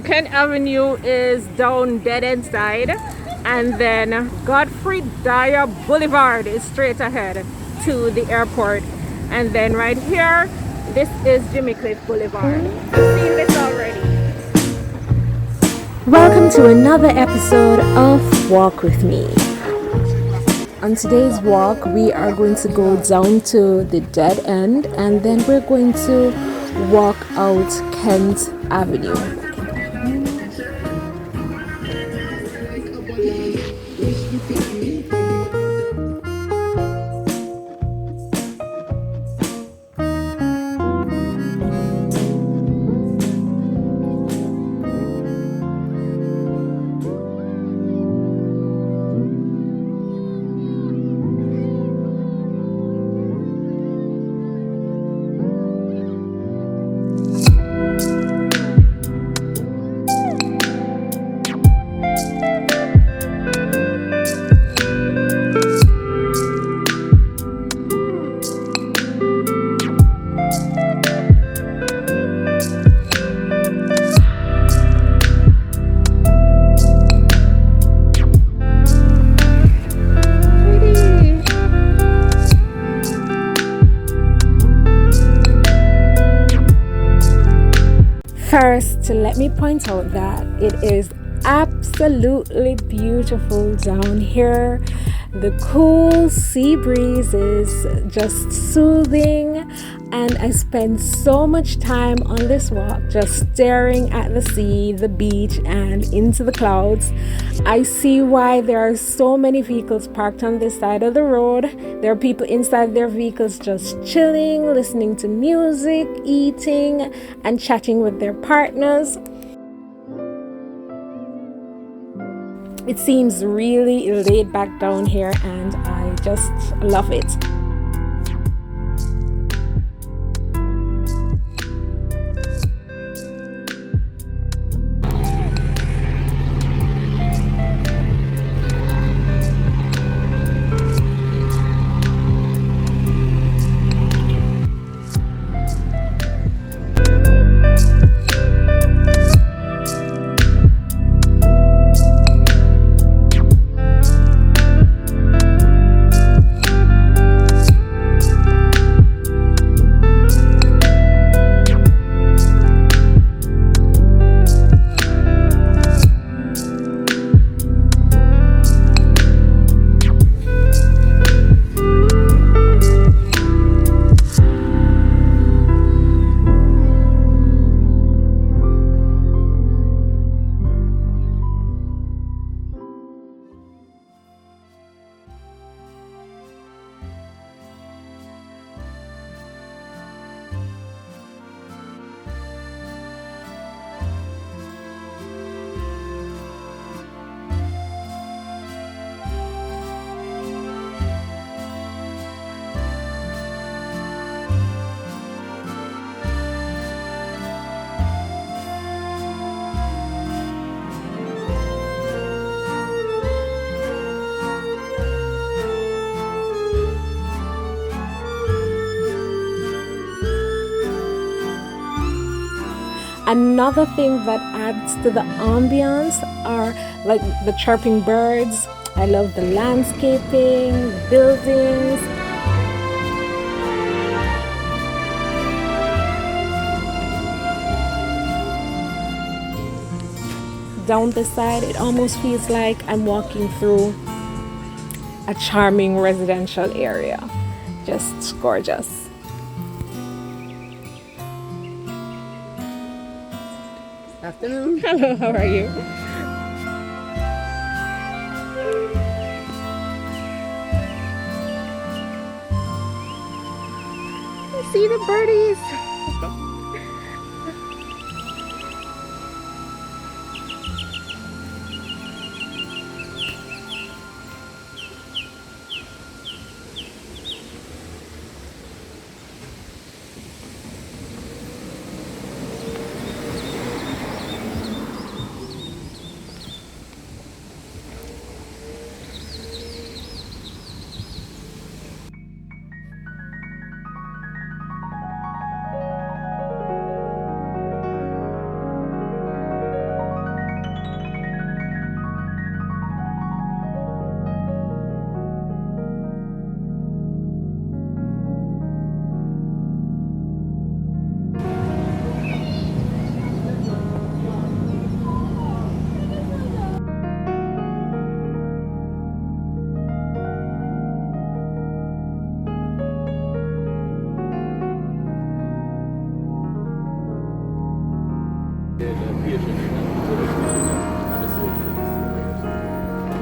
Kent Avenue is down dead end side, and then Godfrey Dyer Boulevard is straight ahead to the airport. And then right here, this is Jimmy Cliff Boulevard. You've seen this already. Welcome to another episode of Walk With Me. On today's walk, we are going to go down to the dead end and then we're going to walk out Kent Avenue. First, let me point out that it is absolutely beautiful down here. The cool sea breeze is just soothing, and I spend so much time on this walk just staring at the sea, the beach, and into the clouds. I see why there are so many vehicles parked on this side of the road. There are people inside their vehicles just chilling, listening to music, eating, and chatting with their partners. It seems really laid back down here, and I just love it. Another thing that adds to the ambience are like the chirping birds. I love the landscaping, the buildings. Down the side, it almost feels like I'm walking through a charming residential area. Just gorgeous. Afternoon. Hello, how are you? You see the birdies?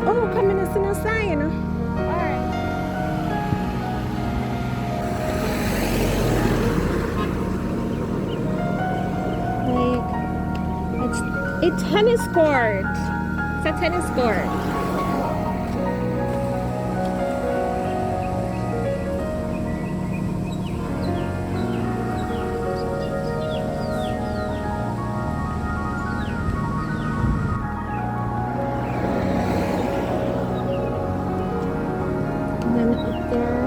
Oh, come in and see no sign. Alright. Like, it's a tennis court. It's a tennis court. And then up there.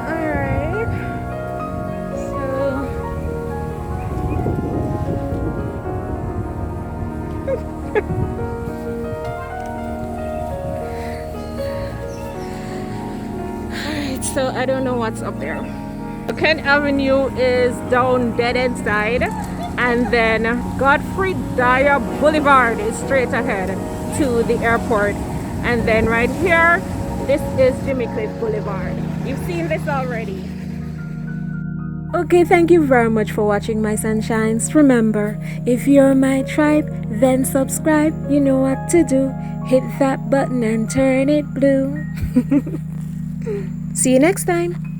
Alright. So Alright, so I don't know what's up there. Kent Avenue is down dead end side, and then Godfrey Dyer Boulevard is straight ahead to the airport. And then right here, this is Jimmy Cliff Boulevard. You've seen this already. Okay, thank you very much for watching, my sunshines. Remember, if you're my tribe, then subscribe. You know what to do. Hit that button and turn it blue. See you next time.